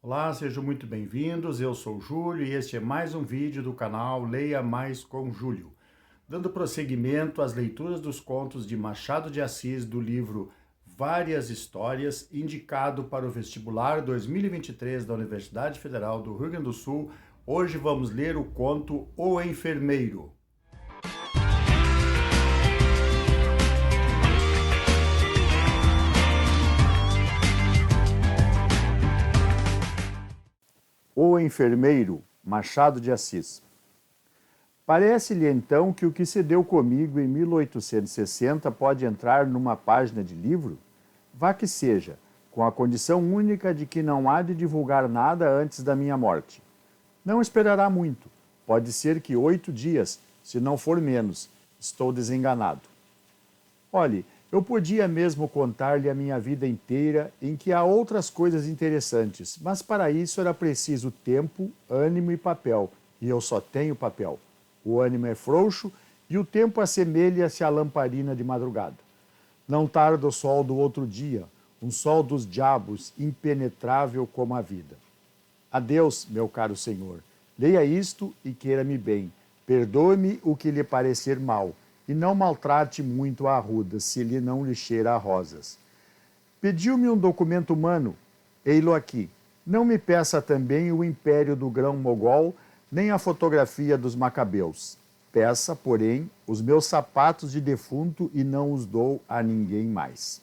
Olá, sejam muito bem-vindos. Eu sou o Júlio e este é mais um vídeo do canal Leia Mais com Júlio, dando prosseguimento às leituras dos contos de Machado de Assis do livro Várias Histórias, indicado para o vestibular 2023 da Universidade Federal do Rio Grande do Sul. Hoje vamos ler o conto O Enfermeiro. O Enfermeiro, Machado de Assis. Parece-lhe então que o que se deu comigo em 1860 pode entrar numa página de livro? Vá que seja, com a condição única de que não há de divulgar nada antes da minha morte. Não esperará muito, pode ser que 8 dias, se não for menos, estou desenganado. Olhe, eu podia mesmo contar-lhe a minha vida inteira, em que há outras coisas interessantes, mas para isso era preciso tempo, ânimo e papel, e eu só tenho papel. O ânimo é frouxo e o tempo assemelha-se à lamparina de madrugada. Não tarda o sol do outro dia, um sol dos diabos, impenetrável como a vida. Adeus, meu caro senhor. Leia isto e queira-me bem. Perdoe-me o que lhe parecer mal, e não maltrate muito a arruda, se lhe não lhe cheira a rosas. Pediu-me um documento humano, ei-lo aqui. Não me peça também o império do grão-mogol, nem a fotografia dos macabeus. Peça, porém, os meus sapatos de defunto e não os dou a ninguém mais.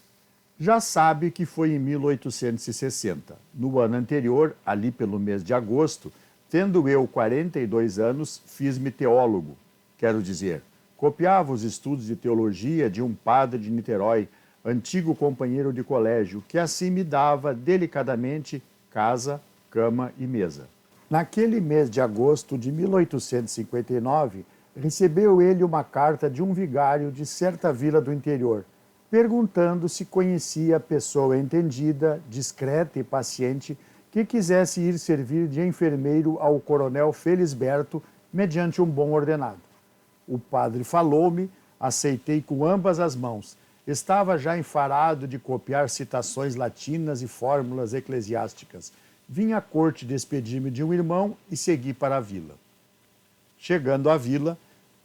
Já sabe que foi em 1860. No ano anterior, ali pelo mês de agosto, tendo eu 42 anos, fiz-me teólogo. Quero dizer, copiava os estudos de teologia de um padre de Niterói, antigo companheiro de colégio, que assim me dava delicadamente casa, cama e mesa. Naquele mês de agosto de 1859, recebeu ele uma carta de um vigário de certa vila do interior, perguntando se conhecia pessoa entendida, discreta e paciente que quisesse ir servir de enfermeiro ao coronel Felisberto mediante um bom ordenado. O padre falou-me, aceitei com ambas as mãos. Estava já enfarado de copiar citações latinas e fórmulas eclesiásticas. Vim à corte despedir-me de um irmão e segui para a vila. Chegando à vila,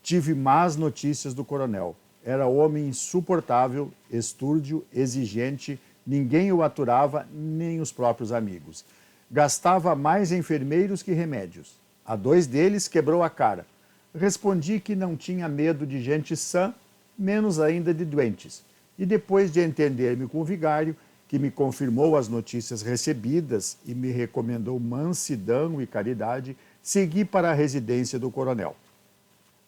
tive más notícias do coronel. Era homem insuportável, estúrdio, exigente, ninguém o aturava, nem os próprios amigos. Gastava mais enfermeiros que remédios. A 2 deles quebrou a cara. Respondi que não tinha medo de gente sã, menos ainda de doentes. E depois de entender-me com o vigário, que me confirmou as notícias recebidas e me recomendou mansidão e caridade, segui para a residência do coronel.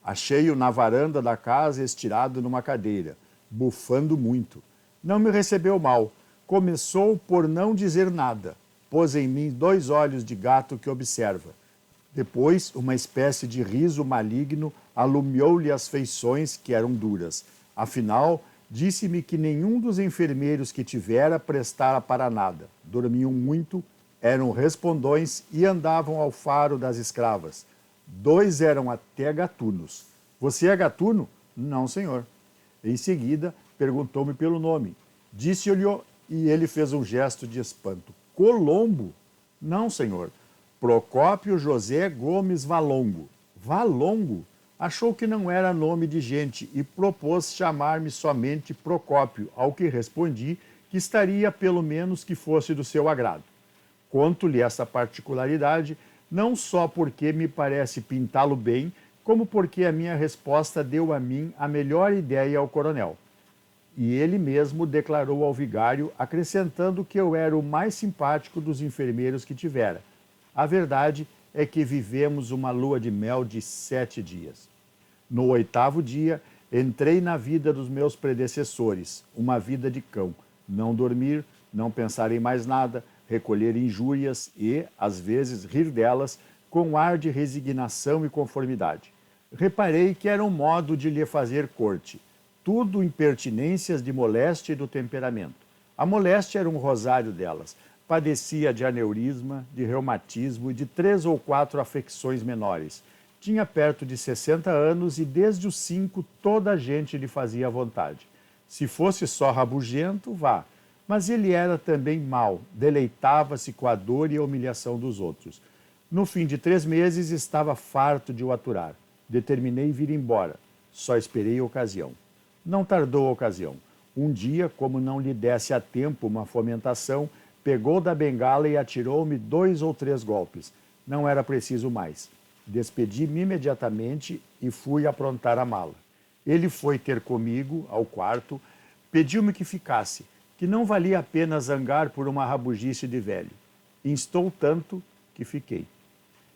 Achei-o na varanda da casa estirado numa cadeira, bufando muito. Não me recebeu mal. Começou por não dizer nada. Pôs em mim 2 olhos de gato que observa. Depois, uma espécie de riso maligno alumiou-lhe as feições, que eram duras. Afinal, disse-me que nenhum dos enfermeiros que tivera prestara para nada. Dormiam muito, eram respondões e andavam ao faro das escravas. 2 eram até gatunos. Você é gatuno? Não, senhor. Em seguida, perguntou-me pelo nome. Disse-lhe e ele fez um gesto de espanto. Colombo? Não, senhor. Procópio José Gomes Valongo. Valongo? Achou que não era nome de gente e propôs chamar-me somente Procópio, ao que respondi que estaria pelo menos que fosse do seu agrado. Conto-lhe essa particularidade, não só porque me parece pintá-lo bem, como porque a minha resposta deu a mim a melhor ideia ao coronel. E ele mesmo declarou ao vigário, acrescentando que eu era o mais simpático dos enfermeiros que tivera. A verdade é que vivemos uma lua de mel de 7 dias. No 8º dia, entrei na vida dos meus predecessores, uma vida de cão. Não dormir, não pensar em mais nada, recolher injúrias e, às vezes, rir delas com ar de resignação e conformidade. Reparei que era um modo de lhe fazer corte. Tudo impertinências de moléstia e do temperamento. A moléstia era um rosário delas. Padecia de aneurisma, de reumatismo e de 3 ou 4 afecções menores. Tinha perto de 60 anos e desde os 5 toda a gente lhe fazia vontade. Se fosse só rabugento, vá. Mas ele era também mau, deleitava-se com a dor e a humilhação dos outros. No fim de 3 meses, estava farto de o aturar. Determinei vir embora. Só esperei a ocasião. Não tardou a ocasião. Um dia, como não lhe desse a tempo uma fomentação, pegou da bengala e atirou-me 2 ou 3 golpes. Não era preciso mais. Despedi-me imediatamente e fui aprontar a mala. Ele foi ter comigo ao quarto, pediu-me que ficasse, que não valia a pena zangar por uma rabugice de velho. Instou tanto que fiquei.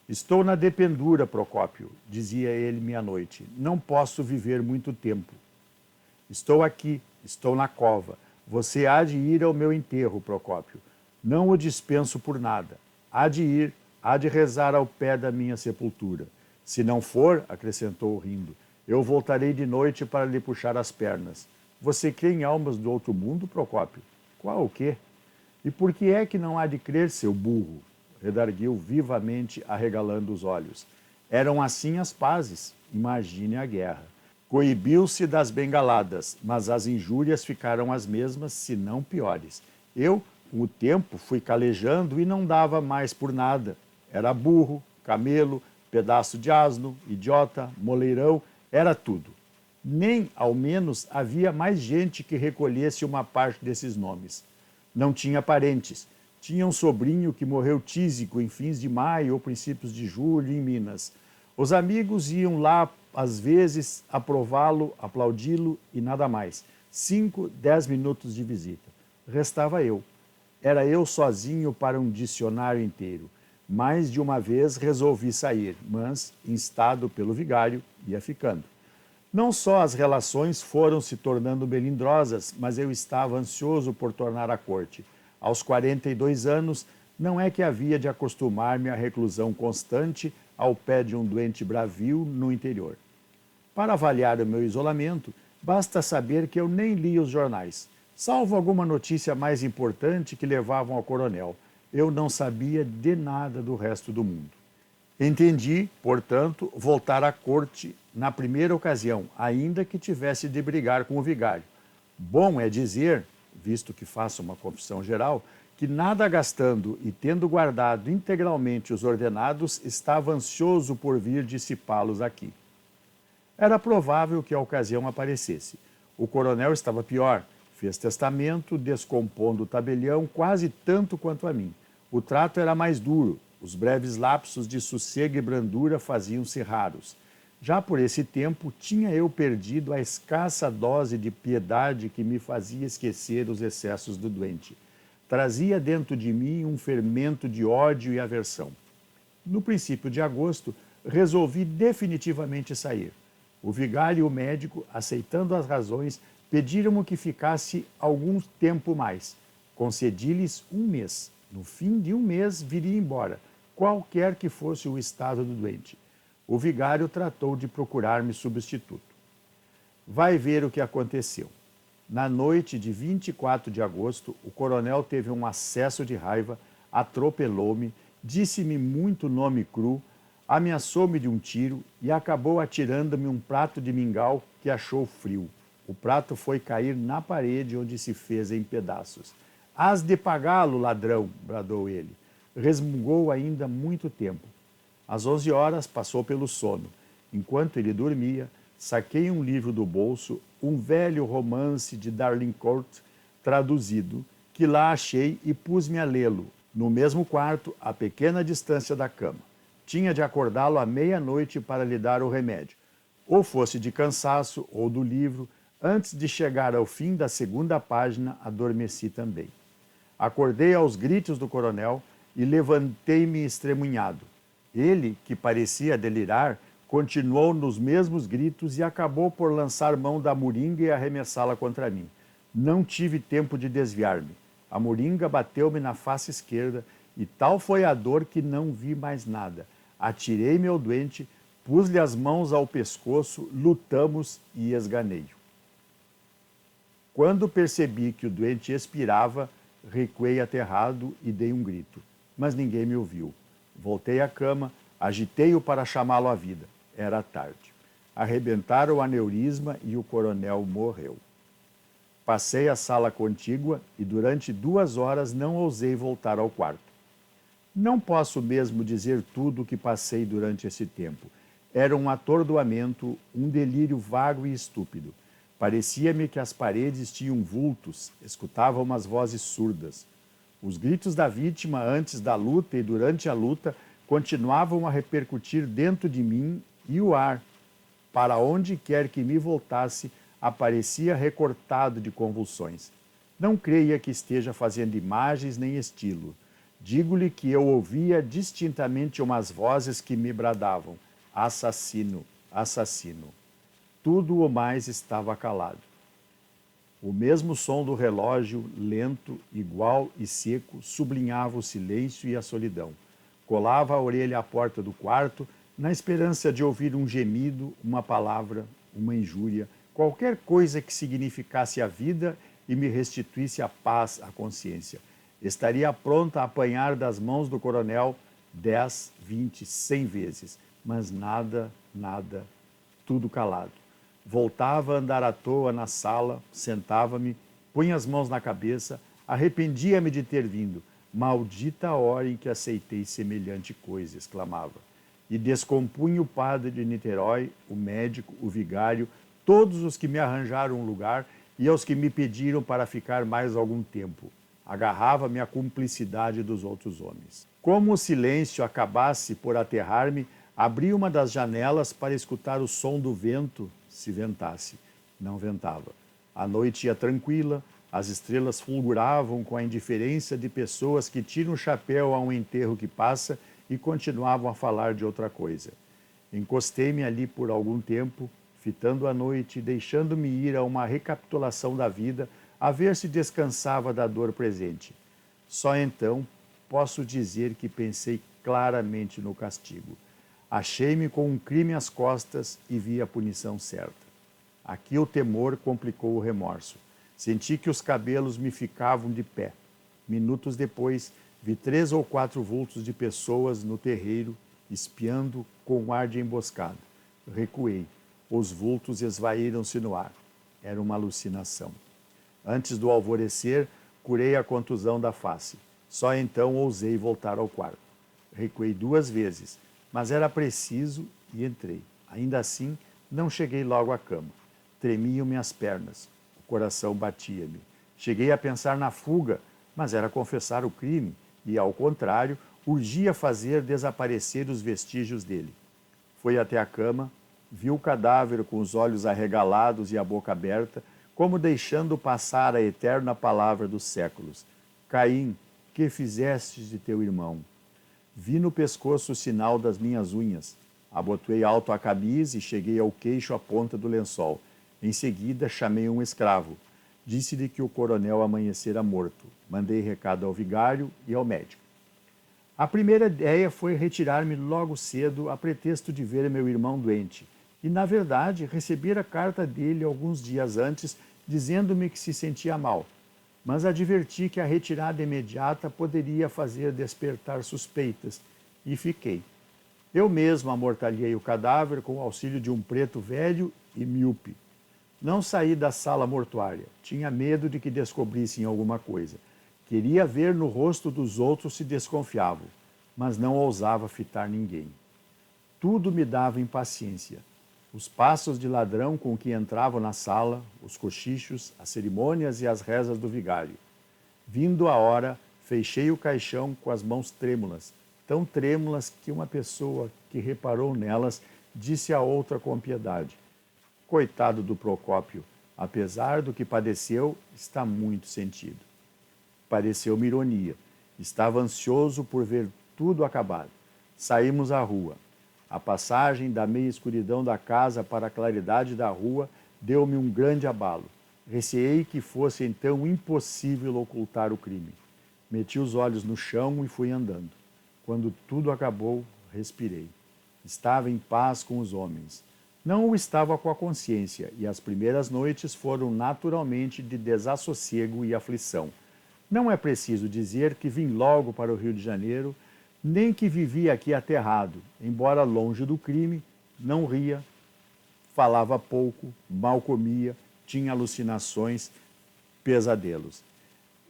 Estou na dependura, Procópio, dizia ele-me à noite. Não posso viver muito tempo. Estou aqui, estou na cova. Você há de ir ao meu enterro, Procópio. Não o dispenso por nada. Há de ir, há de rezar ao pé da minha sepultura. Se não for, acrescentou rindo, eu voltarei de noite para lhe puxar as pernas. Você crê em almas do outro mundo, Procópio? Qual o quê? E por que é que não há de crer, seu burro? Redarguiu vivamente, arregalando os olhos. Eram assim as pazes. Imagine a guerra. Coibiu-se das bengaladas, mas as injúrias ficaram as mesmas, se não piores. Eu, com o tempo, fui calejando e não dava mais por nada. Era burro, camelo, pedaço de asno, idiota, moleirão, era tudo. Nem, ao menos, havia mais gente que recolhesse uma parte desses nomes. Não tinha parentes. Tinha um sobrinho que morreu tísico em fins de maio ou princípios de julho em Minas. Os amigos iam lá, às vezes, aprová-lo, aplaudi-lo e nada mais. 5, 10 minutos de visita. Restava eu. Era eu sozinho para um dicionário inteiro. Mais de uma vez resolvi sair, mas, instado pelo vigário, ia ficando. Não só as relações foram se tornando melindrosas, mas eu estava ansioso por tornar à corte. Aos 42 anos, não é que havia de acostumar-me à reclusão constante ao pé de um doente bravio no interior. Para avaliar o meu isolamento, basta saber que eu nem li os jornais, salvo alguma notícia mais importante que levavam ao coronel. Eu não sabia de nada do resto do mundo. Entendi, portanto, voltar à corte na primeira ocasião, ainda que tivesse de brigar com o vigário. Bom é dizer, visto que faço uma confissão geral, que nada gastando e tendo guardado integralmente os ordenados, estava ansioso por vir dissipá-los aqui. Era provável que a ocasião aparecesse. O coronel estava pior, fez testamento, descompondo o tabelião quase tanto quanto a mim. O trato era mais duro, os breves lapsos de sossego e brandura faziam-se raros. Já por esse tempo, tinha eu perdido a escassa dose de piedade que me fazia esquecer os excessos do doente. Trazia dentro de mim um fermento de ódio e aversão. No princípio de agosto, resolvi definitivamente sair. O vigário e o médico, aceitando as razões, pediram-me que ficasse algum tempo mais. Concedi-lhes 1 mês. No fim de 1 mês, viria embora, qualquer que fosse o estado do doente. O vigário tratou de procurar-me substituto. Vai ver o que aconteceu. Na noite de 24 de agosto, o coronel teve um acesso de raiva, atropelou-me, disse-me muito nome cru, ameaçou-me de um tiro e acabou atirando-me um prato de mingau que achou frio. O prato foi cair na parede onde se fez em pedaços. Hás de pagá-lo, ladrão, bradou ele. Resmungou ainda muito tempo. Às 11 horas passou pelo sono. Enquanto ele dormia, saquei um livro do bolso, um velho romance de Darlincourt, traduzido, que lá achei e pus-me a lê-lo, no mesmo quarto, a pequena distância da cama. Tinha de acordá-lo à meia-noite para lhe dar o remédio. Ou fosse de cansaço ou do livro, antes de chegar ao fim da 2ª página, adormeci também. Acordei aos gritos do coronel e levantei-me estremunhado. Ele, que parecia delirar, continuou nos mesmos gritos e acabou por lançar mão da moringa e arremessá-la contra mim. Não tive tempo de desviar-me. A moringa bateu-me na face esquerda e tal foi a dor que não vi mais nada. Atirei-me ao doente, pus-lhe as mãos ao pescoço, lutamos e esganei-o. Quando percebi que o doente expirava, recuei aterrado e dei um grito, mas ninguém me ouviu. Voltei à cama, agitei-o para chamá-lo à vida. Era tarde. Arrebentaram o aneurisma e o coronel morreu. Passei a sala contígua e durante 2 horas não ousei voltar ao quarto. Não posso mesmo dizer tudo o que passei durante esse tempo. Era um atordoamento, um delírio vago e estúpido. Parecia-me que as paredes tinham vultos, escutava umas vozes surdas. Os gritos da vítima antes da luta e durante a luta continuavam a repercutir dentro de mim e o ar, para onde quer que me voltasse, aparecia recortado de convulsões. Não creia que esteja fazendo imagens nem estilo. Digo-lhe que eu ouvia distintamente umas vozes que me bradavam: assassino, assassino. Tudo o mais estava calado. O mesmo som do relógio, lento, igual e seco, sublinhava o silêncio e a solidão. Colava a orelha à porta do quarto, na esperança de ouvir um gemido, uma palavra, uma injúria, qualquer coisa que significasse a vida e me restituísse a paz à consciência. Estaria pronta a apanhar das mãos do coronel 10, 20, 100 vezes, mas nada, nada, tudo calado. Voltava a andar à toa na sala, sentava-me, punha as mãos na cabeça, arrependia-me de ter vindo. Maldita a hora em que aceitei semelhante coisa, exclamava. E descompunha o padre de Niterói, o médico, o vigário, todos os que me arranjaram um lugar e aos que me pediram para ficar mais algum tempo. Agarrava-me à cumplicidade dos outros homens. Como o silêncio acabasse por aterrar-me, abri uma das janelas para escutar o som do vento, se ventasse. Não ventava. A noite ia tranquila, as estrelas fulguravam com a indiferença de pessoas que tiram o chapéu a um enterro que passa e continuavam a falar de outra coisa. Encostei-me ali por algum tempo, fitando a noite, deixando-me ir a uma recapitulação da vida, a ver se descansava da dor presente. Só então posso dizer que pensei claramente no castigo. Achei-me com um crime às costas e vi a punição certa. Aqui o temor complicou o remorso. Senti que os cabelos me ficavam de pé. Minutos depois, vi 3 ou 4 vultos de pessoas no terreiro, espiando com um ar de emboscada. Recuei. Os vultos esvaíram-se no ar. Era uma alucinação. Antes do alvorecer, curei a contusão da face. Só então ousei voltar ao quarto. Recuei 2 vezes, mas era preciso e entrei. Ainda assim, não cheguei logo à cama. Tremiam-me as pernas. O coração batia-me. Cheguei a pensar na fuga, mas era confessar o crime e, ao contrário, urgia fazer desaparecer os vestígios dele. Foi até a cama, viu o cadáver com os olhos arregalados e a boca aberta, como deixando passar a eterna palavra dos séculos. Caim, que fizestes de teu irmão? Vi no pescoço o sinal das minhas unhas. Abotoei alto a camisa e cheguei ao queixo a ponta do lençol. Em seguida, chamei um escravo. Disse-lhe que o coronel amanhecera morto. Mandei recado ao vigário e ao médico. A primeira ideia foi retirar-me logo cedo a pretexto de ver meu irmão doente. E, na verdade, recebi a carta dele alguns dias antes, dizendo-me que se sentia mal. Mas adverti que a retirada imediata poderia fazer despertar suspeitas, e fiquei. Eu mesmo amortalhei o cadáver com o auxílio de um preto velho e míope. Não saí da sala mortuária. Tinha medo de que descobrissem alguma coisa. Queria ver no rosto dos outros se desconfiavam, mas não ousava fitar ninguém. Tudo me dava impaciência. Os passos de ladrão com que entravam na sala, os cochichos, as cerimônias e as rezas do vigário. Vindo a hora, fechei o caixão com as mãos trêmulas, tão trêmulas que uma pessoa que reparou nelas disse a outra com piedade: coitado do Procópio, apesar do que padeceu, está muito sentido. Pareceu-me ironia. Estava ansioso por ver tudo acabado. Saímos à rua. A passagem da meia escuridão da casa para a claridade da rua deu-me um grande abalo. Receei que fosse então impossível ocultar o crime. Meti os olhos no chão e fui andando. Quando tudo acabou, respirei. Estava em paz com os homens. Não o estava com a consciência, e as primeiras noites foram naturalmente de desassossego e aflição. Não é preciso dizer que vim logo para o Rio de Janeiro, nem que vivia aqui aterrado, embora longe do crime, não ria, falava pouco, mal comia, tinha alucinações, pesadelos.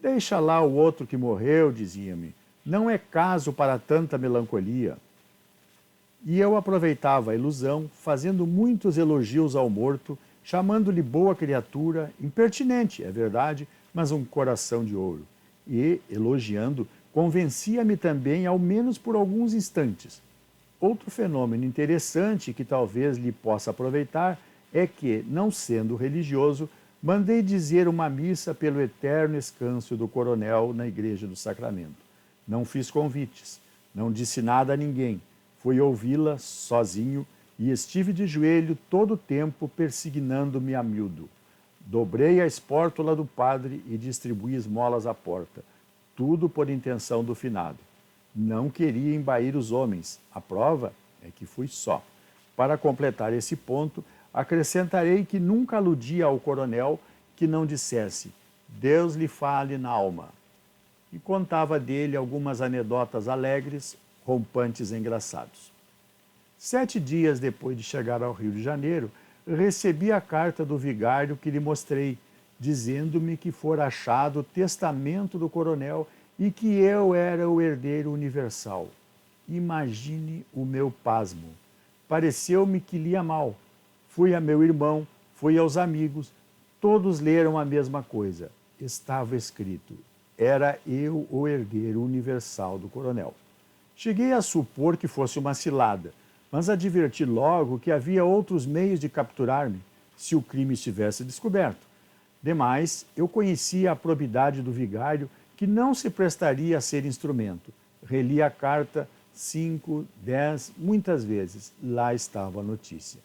Deixa lá o outro que morreu, dizia-me. Não é caso para tanta melancolia. E eu aproveitava a ilusão, fazendo muitos elogios ao morto, chamando-lhe boa criatura, impertinente, é verdade, mas um coração de ouro. E, elogiando, convencia-me também, ao menos por alguns instantes. Outro fenômeno interessante que talvez lhe possa aproveitar é que, não sendo religioso, mandei dizer uma missa pelo eterno escâncio do coronel na Igreja do Sacramento. Não fiz convites, não disse nada a ninguém. Fui ouvi-la sozinho e estive de joelho todo o tempo persignando-me a miúdo. Dobrei a espórtula do padre e distribuí esmolas à porta. Tudo por intenção do finado. Não queria embair os homens. A prova é que fui só. Para completar esse ponto, acrescentarei que nunca aludia ao coronel que não dissesse Deus lhe fale na alma. E contava dele algumas anedotas alegres, rompantes e engraçados. 7 dias depois de chegar ao Rio de Janeiro, recebi a carta do vigário que lhe mostrei, dizendo-me que fora achado o testamento do coronel e que eu era o herdeiro universal. Imagine o meu pasmo. Pareceu-me que lia mal. Fui a meu irmão, fui aos amigos, todos leram a mesma coisa. Estava escrito, era eu o herdeiro universal do coronel. Cheguei a supor que fosse uma cilada, mas adverti logo que havia outros meios de capturar-me, se o crime estivesse descoberto. Demais, eu conhecia a probidade do vigário, que não se prestaria a ser instrumento. Reli a carta 5, 10, muitas vezes. Lá estava a notícia.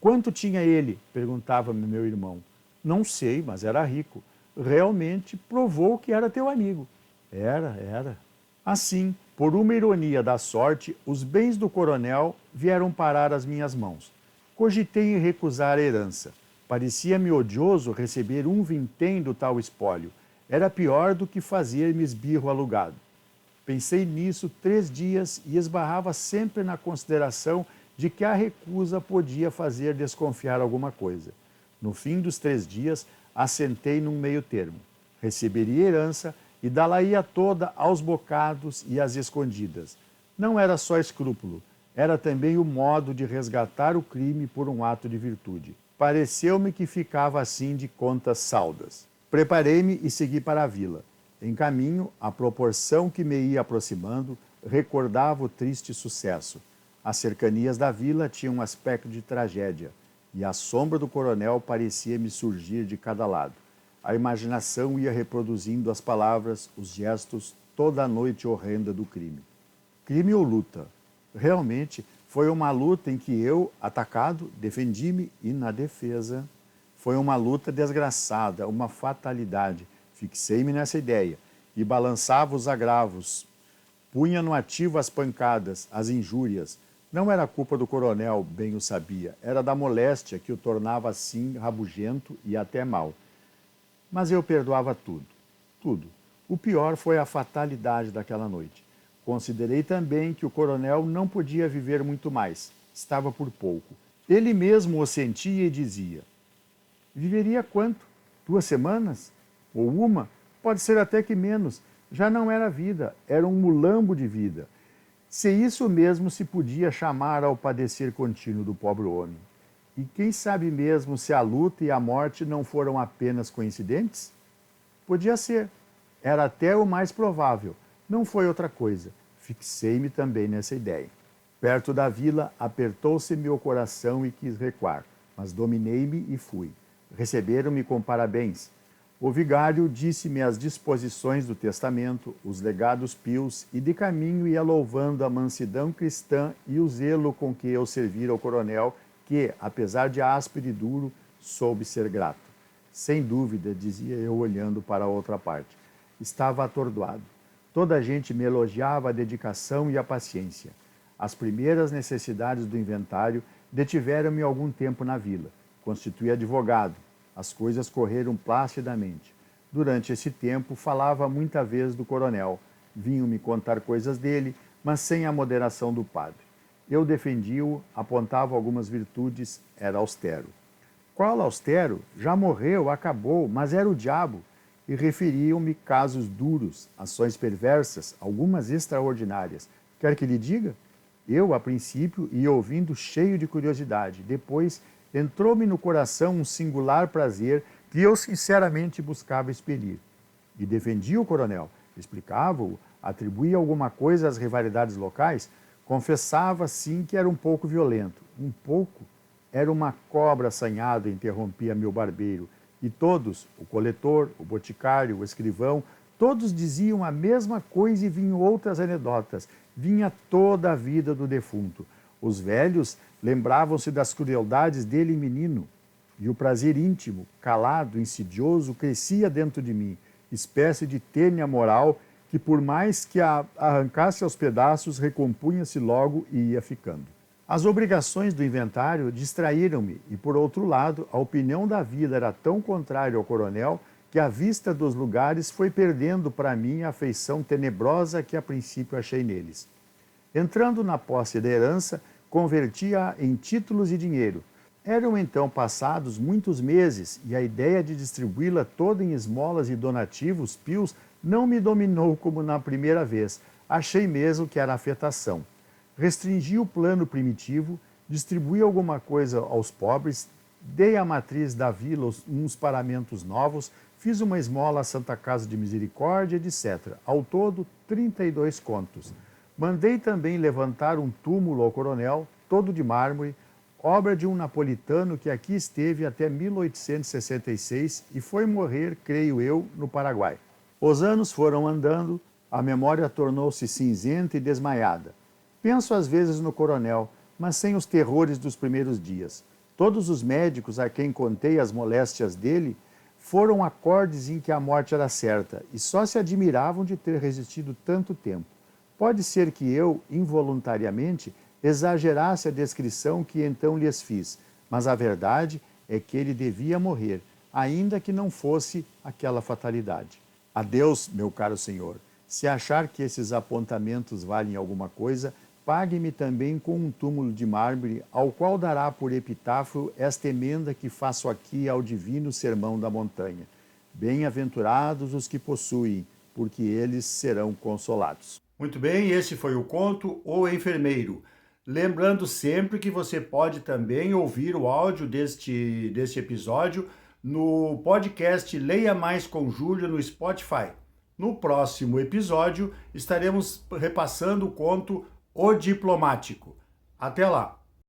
Quanto tinha ele? Perguntava-me meu irmão. Não sei, mas era rico. Realmente provou que era teu amigo. Era. Assim, por uma ironia da sorte, os bens do coronel vieram parar às minhas mãos. Cogitei em recusar a herança. Parecia-me odioso receber um vintém do tal espólio. Era pior do que fazer-me esbirro alugado. Pensei nisso 3 dias e esbarrava sempre na consideração de que a recusa podia fazer desconfiar alguma coisa. No fim dos 3 dias, assentei num meio termo. Receberia herança e dá-la-ia toda aos bocados e às escondidas. Não era só escrúpulo, era também o modo de resgatar o crime por um ato de virtude. Pareceu-me que ficava assim de contas saldas. Preparei-me e segui para a vila. Em caminho, à proporção que me ia aproximando, recordava o triste sucesso. As cercanias da vila tinham um aspecto de tragédia, e a sombra do coronel parecia-me surgir de cada lado. A imaginação ia reproduzindo as palavras, os gestos, toda a noite horrenda do crime. Crime ou luta? Realmente, foi uma luta em que eu, atacado, defendi-me e na defesa. Foi uma luta desgraçada, uma fatalidade. Fixei-me nessa ideia e balançava os agravos. Punha no ativo as pancadas, as injúrias. Não era culpa do coronel, bem o sabia. Era da moléstia que o tornava assim rabugento e até mau. Mas eu perdoava tudo. O pior foi a fatalidade daquela noite. Considerei também que o coronel não podia viver muito mais. Estava por pouco. Ele mesmo o sentia e dizia: viveria quanto? 2 semanas? Ou uma? Pode ser até que menos. Já não era vida, era um mulambo de vida. Se isso mesmo se podia chamar ao padecer contínuo do pobre homem. E quem sabe mesmo se a luta e a morte não foram apenas coincidentes? Podia ser. Era até o mais provável. Não foi outra coisa. Fixei-me também nessa ideia. Perto da vila, apertou-se meu coração e quis recuar, mas dominei-me e fui. Receberam-me com parabéns. O vigário disse-me as disposições do testamento, os legados pios, e de caminho ia louvando a mansidão cristã e o zelo com que eu servira ao coronel, que, apesar de áspero e duro, soube ser grato. Sem dúvida, dizia eu olhando para a outra parte. Estava atordoado. Toda a gente me elogiava a dedicação e a paciência. As primeiras necessidades do inventário detiveram-me algum tempo na vila. Constituí advogado. As coisas correram placidamente. Durante esse tempo, falava muita vez do coronel. Vinham me contar coisas dele, mas sem a moderação do padre. Eu defendia-o, apontava algumas virtudes, era austero. Qual austero? Já morreu, acabou, mas era o diabo. e referiam-me casos duros, ações perversas, algumas extraordinárias. Quer que lhe diga? Eu, a princípio, ia ouvindo cheio de curiosidade. Depois, entrou-me no coração um singular prazer que eu sinceramente buscava expelir. E defendia o coronel, explicava-o, atribuía alguma coisa às rivalidades locais, confessava, sim, que era um pouco violento. Um pouco? Era uma cobra assanhada, interrompia meu barbeiro. E todos, o coletor, o boticário, o escrivão, todos diziam a mesma coisa e vinham outras anedotas. Vinha toda a vida do defunto. Os velhos lembravam-se das crueldades dele menino. E o prazer íntimo, calado, insidioso, crescia dentro de mim, espécie de tênia moral que, por mais que a arrancasse aos pedaços, recompunha-se logo e ia ficando. As obrigações do inventário distraíram-me e, por outro lado, a opinião da vida era tão contrária ao coronel que a vista dos lugares foi perdendo para mim a afeição tenebrosa que a princípio achei neles. Entrando na posse da herança, convertia-a em títulos e dinheiro. Eram então passados muitos meses e a ideia de distribuí-la toda em esmolas e donativos pios não me dominou como na primeira vez. Achei mesmo que era afetação. Restringi o plano primitivo, distribuí alguma coisa aos pobres, dei à matriz da vila uns paramentos novos, fiz uma esmola à Santa Casa de Misericórdia, etc. Ao todo, 32 contos. Mandei também levantar um túmulo ao coronel, todo de mármore, obra de um napolitano que aqui esteve até 1866 e foi morrer, creio eu, no Paraguai. Os anos foram andando, a memória tornou-se cinzenta e desmaiada. Penso às vezes no coronel, mas sem os terrores dos primeiros dias. Todos os médicos a quem contei as moléstias dele foram acordes em que a morte era certa e só se admiravam de ter resistido tanto tempo. Pode ser que eu, involuntariamente, exagerasse a descrição que então lhes fiz, mas a verdade é que ele devia morrer, ainda que não fosse aquela fatalidade. Adeus, meu caro senhor. Se achar que esses apontamentos valem alguma coisa, pague-me também com um túmulo de mármore, ao qual dará por epitáfio esta emenda que faço aqui ao divino sermão da montanha. Bem-aventurados os que possuem, porque eles serão consolados. Muito bem, esse foi o conto O Enfermeiro. Lembrando sempre que você pode também ouvir o áudio deste episódio no podcast Leia Mais com Júlio no Spotify. No próximo episódio estaremos repassando o conto O Diplomático. Até lá!